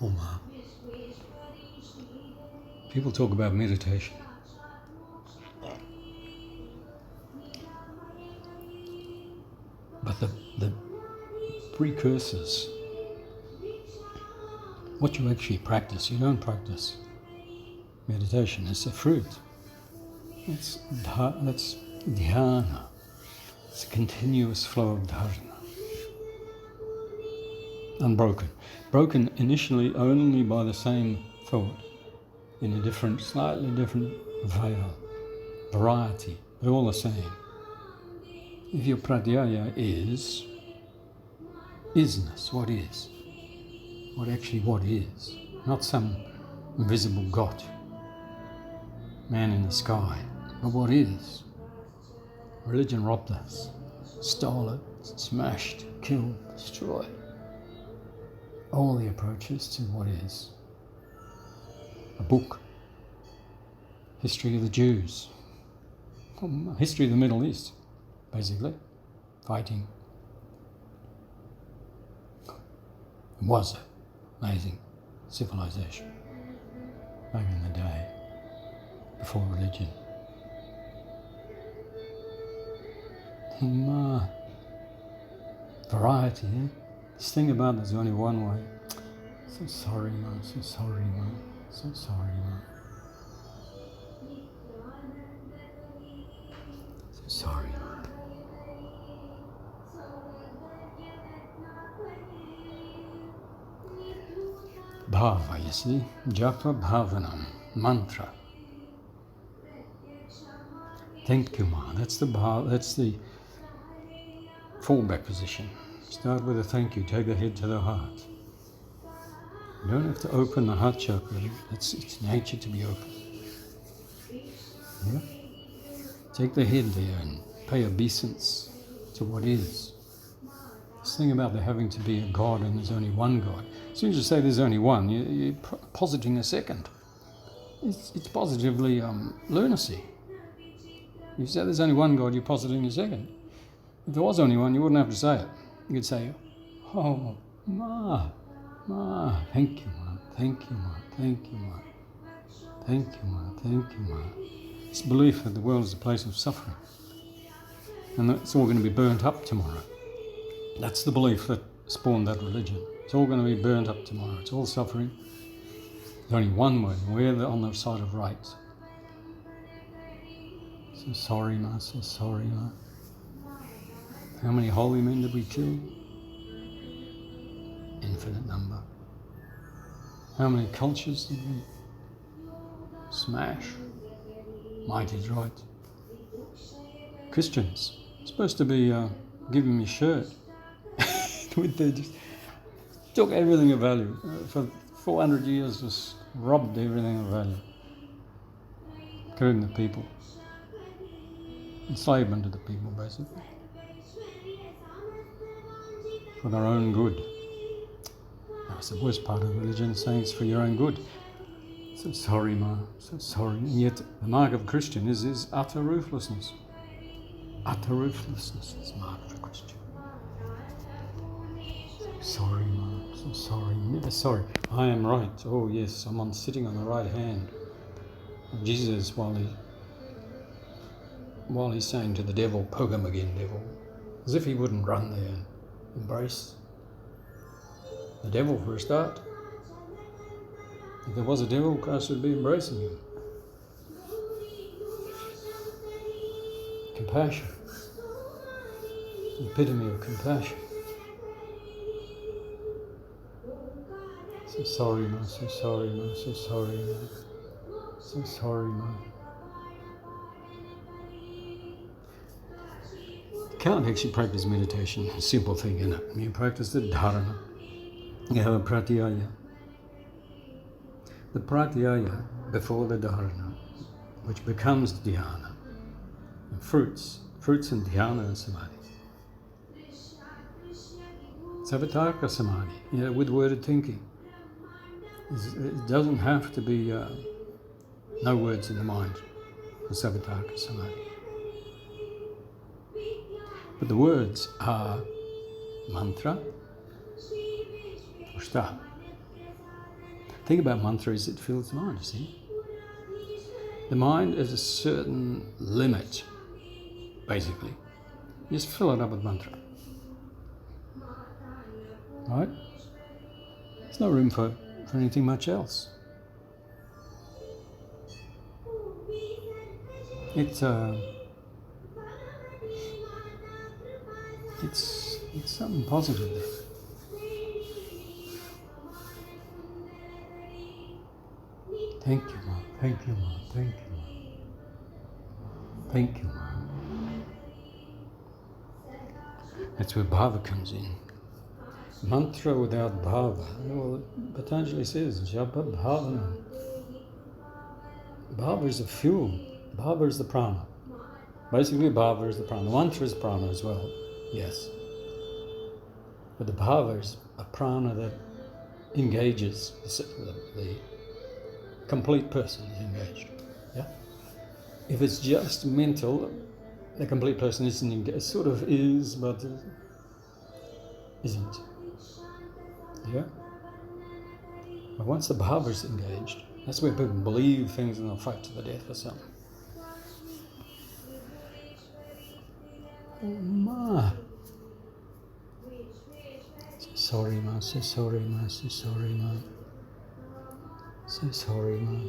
Oma. People talk about meditation. But the precursors, what you actually practice, you don't practice meditation, it's a fruit. That's dhyana. It's a continuous flow of dharana. Unbroken. Broken initially only by the same thought, in a different, slightly different variety, but all the same. If your pratyaya is isness, what is? What is? Not some invisible God, man in the sky, but what is? Religion robbed us, stole it, smashed, killed, destroyed. All the approaches to what is. A book, history of the Jews, history of the Middle East, basically, fighting. It was an amazing civilization back in the day, before religion. Variety, eh? This thing about there's only one way. So sorry, ma, so sorry, ma, so sorry, ma. So sorry, ma. Bhava, you see? Japa bhavanam, mantra. Thank you, ma. That's the fallback position. Start with a thank you, take the head to the heart. You don't have to open the heart chakra, it's nature to be open. Yeah? Take the head there and pay obeisance to what is. This thing about there having to be a God and there's only one God. As soon as you say there's only one, you're positing a second. It's positively lunacy. You say there's only one God, you're positing a second. If there was only one, you wouldn't have to say it. You could say, oh, ma, thank you, ma, thank you, ma, thank you, ma, thank you, ma, thank you, ma. This belief that the world is a place of suffering and that it's all going to be burnt up tomorrow. That's the belief that spawned that religion. It's all going to be burnt up tomorrow. It's all suffering. There's only one way. We're on the side of right. So sorry, ma, so sorry, ma. How many holy men did we kill? Infinite number. How many cultures did we smash? Might is right. Christians, supposed to be giving me shirt. They just took everything of value. For 400 years, just robbed everything of value. Including the people. Enslavement of the people, basically. For their own good. That's the worst part of religion, saying it's for your own good. So sorry, ma, so sorry. And yet the mark of a Christian is utter ruthlessness. Utter ruthlessness is the mark of a Christian. So sorry, ma, so sorry. Never sorry. I am right. Oh yes, I'm sitting on the right hand of Jesus while he's saying to the devil, poke him again, devil. As if he wouldn't run there and embrace the devil for a start. If there was a devil, Christ would be embracing him. Compassion. The epitome of compassion. So sorry, ma, so sorry, ma, so sorry, ma. So sorry, ma. You can't actually practice meditation. A simple thing, isn't it? You practice the dharana. You have a pratyaya. The pratyaya before the dharana, which becomes dhyana, and fruits in dhyana and samadhi. Savitarka samadhi, with worded thinking. It doesn't have to be no words in the mind for savitarka samadhi. But the words are mantra, pushta. thing about mantra is it fills the mind, you see. The mind is a certain limit, basically. You just fill it up with mantra. Right? There's no room for anything much else. It's something positive there. Thank you, Ma. Thank you, Ma. Thank you, Ma. Thank you, Ma. That's where bhava comes in. Mantra without bhava. Well, Patanjali says, japa bhavana. Bhava is the fuel. Bhava is the prana. Basically, bhava is the prana. Mantra is prana as well, yes. But the bhava is a prana that engages the complete person is engaged. Yeah. If it's just mental, the complete person isn't engaged. Sort of is, but isn't. Yeah. But once the bhava is engaged, that's where people believe things and they'll fight to the death or something. Oh, Ma. So sorry, Ma. So sorry, Ma. So sorry, Ma. So sorry, Ma.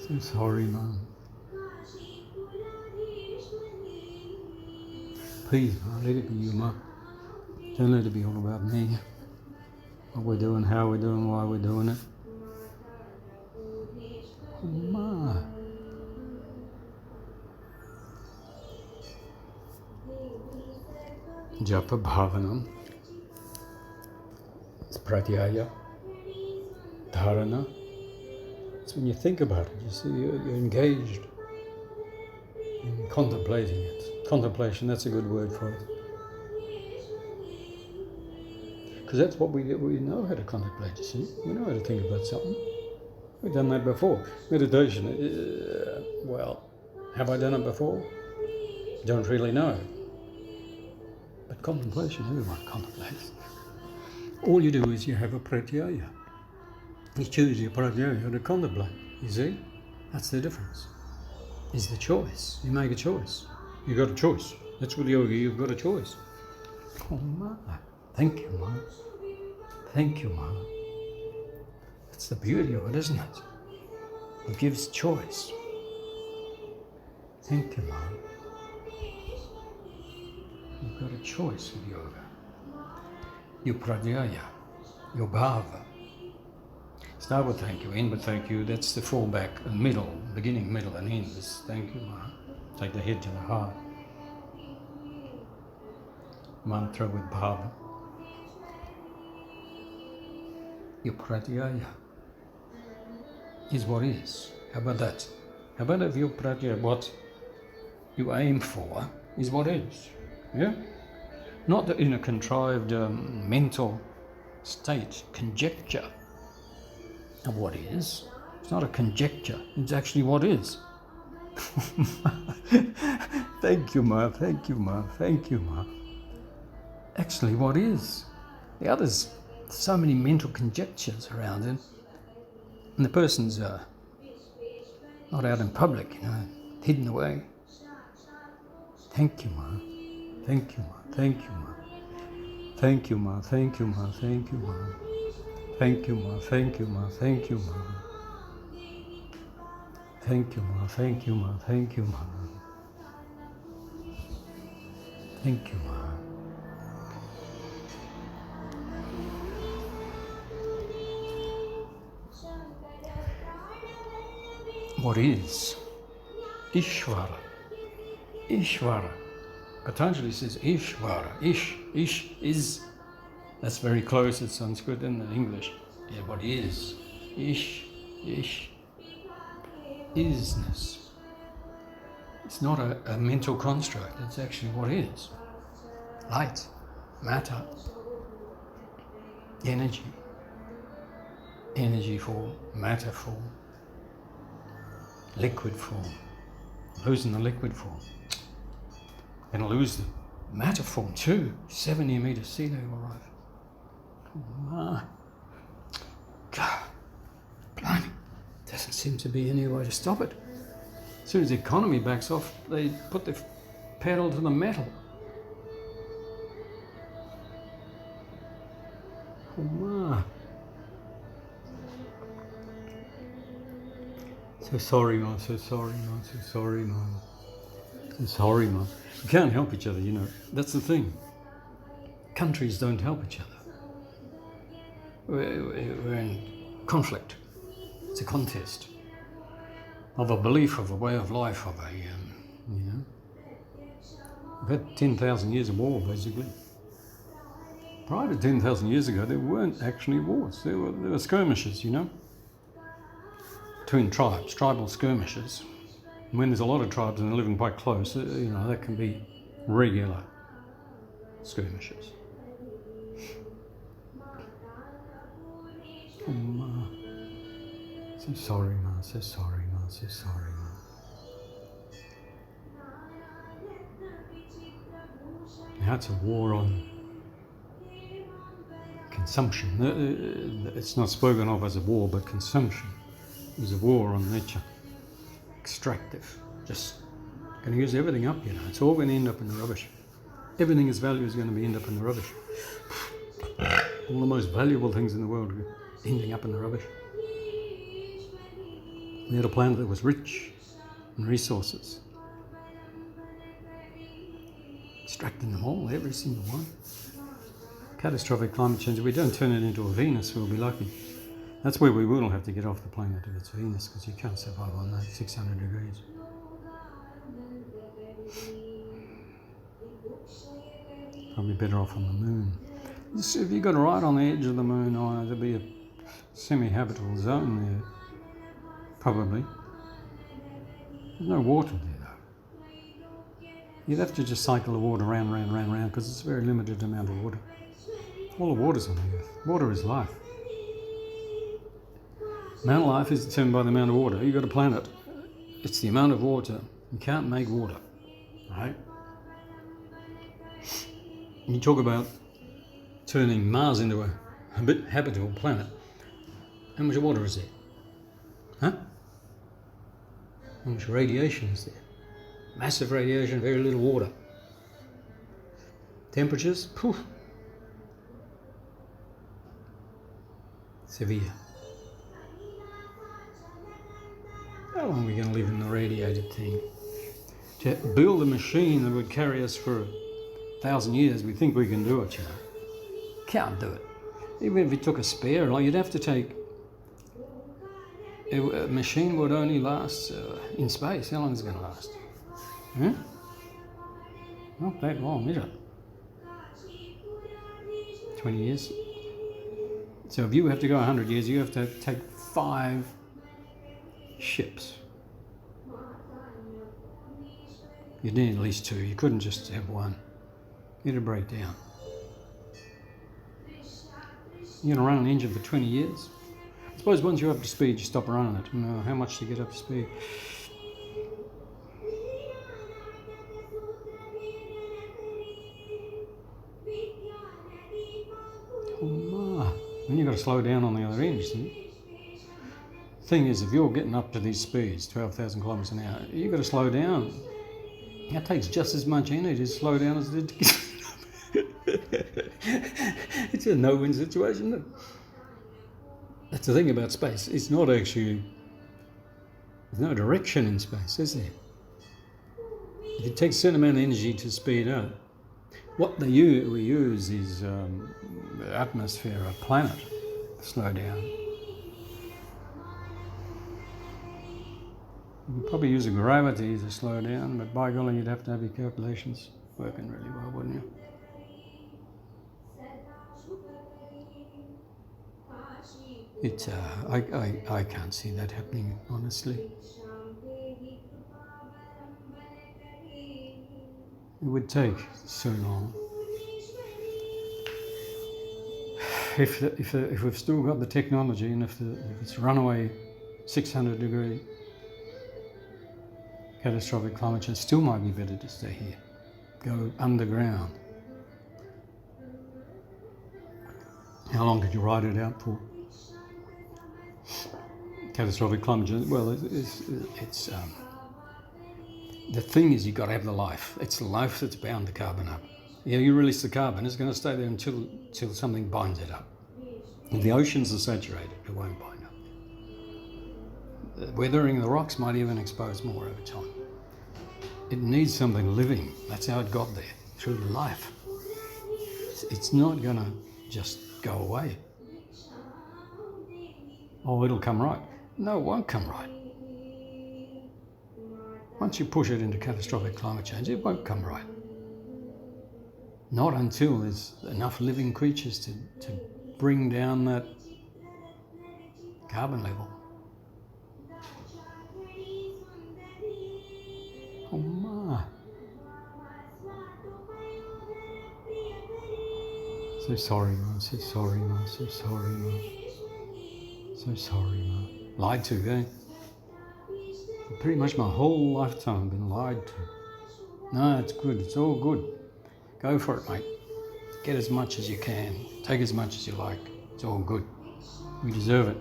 So sorry, Ma. Please, Ma, let it be you, Ma. Don't let it be all about me. What we're doing, how we're doing, why we're doing it. Oh, Ma. Japa bhavanam. It's pratyaya. Dharana. It's when you think about it, you see, you're engaged in contemplating it. Contemplation, that's a good word for it. Because that's what we know how to contemplate, you see. We know how to think about something. We've done that before. Meditation, well, have I done it before? Don't really know. But contemplation, everyone contemplates. All you do is you have a pratyaya. You choose your pratyaya to contemplate, you see? That's the difference. It's the choice. You make a choice. You've got a choice. That's with yoga, you've got a choice. Oh, Ma. Thank you, Ma. Thank you, Ma. That's the beauty of it, isn't it? It gives choice. Thank you, Ma. You've got a choice with yoga. Your pratyaya, your bhava. Start with thank you, end with thank you. That's the fallback, middle, beginning, middle, and end is thank you, Ma. Take the head to the heart. Mantra with bhava. Your pratyaya is what is. How about that? How about if your pratyaya, what you aim for, is what is? Yeah? Not in a contrived mental state, conjecture of what is. It's not a conjecture, it's actually what is. Thank you, Ma, thank you, Ma, thank you, Ma. Actually, what is? The others, so many mental conjectures around it, and the person's not out in public, you know, hidden away. Thank you, Ma. Thank you, Ma. Thank you, Ma. Thank you, Ma. Thank you, Ma. Thank you, Ma. Thank you, Ma. Thank you, Ma. Thank you, Ma. Thank you, Ma. Thank you, Ma. Thank you, Ma. Thank you, Ma. What is? Ishvara. Ishvara. Patanjali says Ishvara. Ish is. That's very close. It sounds good in English. Yeah, what is? Ish. Isness. It's not a mental construct. It's actually what is. Light, matter, energy. Energy form, matter form, liquid form. Losing the liquid form. Going to lose the matter form too. 70 meters sea level rise. Oh, Ma. seem to be any way to stop it. As soon as the economy backs off, they put the pedal to the metal. Oh my. So sorry, man, so sorry, man, so sorry, man. So sorry, man. We can't help each other, you know. That's the thing. Countries don't help each other. We're in conflict. It's a contest of a belief, of a way of life, of a, you know. We've had 10,000 years of war, basically. Prior to 10,000 years ago, there weren't actually wars. There were skirmishes, you know, between tribes, tribal skirmishes. And when there's a lot of tribes and they're living quite close, you know, that can be regular skirmishes. So sorry, man, so sorry, man, so sorry, man. Now it's a war on consumption. It's not spoken of as a war, but consumption is a war on nature. Extractive. Just going to use everything up, you know. It's all going to end up in the rubbish. Everything is value is going to end up in the rubbish. All the most valuable things in the world are ending up in the rubbish. We had a planet that was rich in resources. Extracting them all, every single one. Catastrophic climate change, if we don't turn it into a Venus, we'll be lucky. That's where we will have to get off the planet if it's Venus, because you can't survive on that, 600 degrees. Probably better off on the moon. If you got right on the edge of the moon, there'll be a semi-habitable zone there. Probably. There's no water there though. You'd have to just cycle the water round, because it's a very limited amount of water. All the water's on the earth. Water is life. The amount of life is determined by the amount of water. You've got a planet. It's the amount of water. You can't make water. Right? You talk about turning Mars into a habitable planet. How much water is there? Huh? How much radiation is there? Massive radiation, very little water. Temperatures? Poof. Severe. How long are we going to live in the radiated thing? To build a machine that would carry us for 1,000 years, we think we can do it, you know. Can't do it. Even if you took a spare, you'd have to take... A machine would only last in space. How long is it going to last? Huh? Not that long, is it? 20 years. So if you have to go 100 years, you have to take 5 ships. You'd need at least 2. You couldn't just have one. It'd break down. You're going to run an engine for 20 years? I suppose once you're up to speed, you stop running it. You know, how much to get up to speed? Oh my. Then you've got to slow down on the other end, you see. The thing is, if you're getting up to these speeds, 12,000 kilometres an hour, you've got to slow down. It takes just as much energy to slow down as it did. It's a no-win situation. That's the thing about space. It's not actually... There's no direction in space, is there? If it takes a certain amount of energy to speed up, what we use is the atmosphere, a planet, to slow down. You could probably use gravity to slow down, but by golly, you'd have to have your calculations working really well, wouldn't you? It's I can't see that happening, honestly. It would take so long. If we've still got the technology, and if it's runaway 600 degree catastrophic climate change, still might be better to stay here. Go underground. How long could you ride it out for? Catastrophic climate change. Well, it's the thing is, you've got to have the life. It's the life that's bound the carbon up. Yeah, you release the carbon, it's going to stay there until something binds it up. If the oceans are saturated, it won't bind up. Weathering the rocks might even expose more over time. It needs something living. That's how it got there, through life. It's not going to just go away. Oh, it'll come right. No, it won't come right. Once you push it into catastrophic climate change, it won't come right. Not until there's enough living creatures to bring down that carbon level. Oh my. So sorry, Ma. So sorry, Ma. So sorry, Ma. So sorry, Ma. Lied to, eh? Pretty much my whole lifetime I've been lied to. No, it's good. It's all good. Go for it, mate. Get as much as you can. Take as much as you like. It's all good. We deserve it.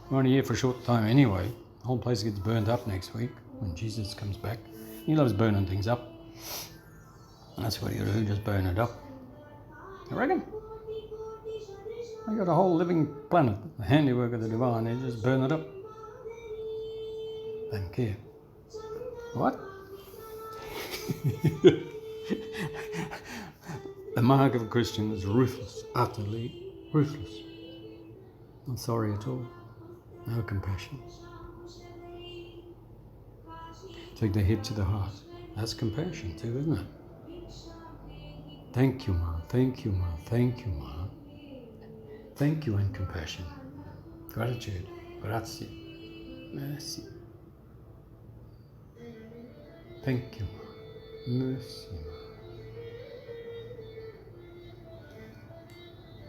We're only here for a short time anyway. The whole place gets burnt up next week when Jesus comes back. He loves burning things up. That's what he'll do, just burn it up. You reckon? I got a whole living planet, the handiwork of the divine. They just burn it up. Don't care. What? The mark of a Christian is ruthless, utterly ruthless. Not sorry at all. No compassion. Take the head to the heart. That's compassion too, isn't it? Thank you, Ma. Thank you, Ma. Thank you, Ma. Thank you and compassion. Gratitude. Grazie. Merci. Thank you, Ma. Merci, Ma.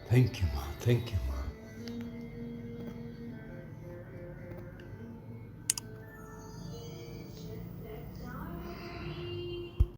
Thank you, Ma. Thank you, Ma.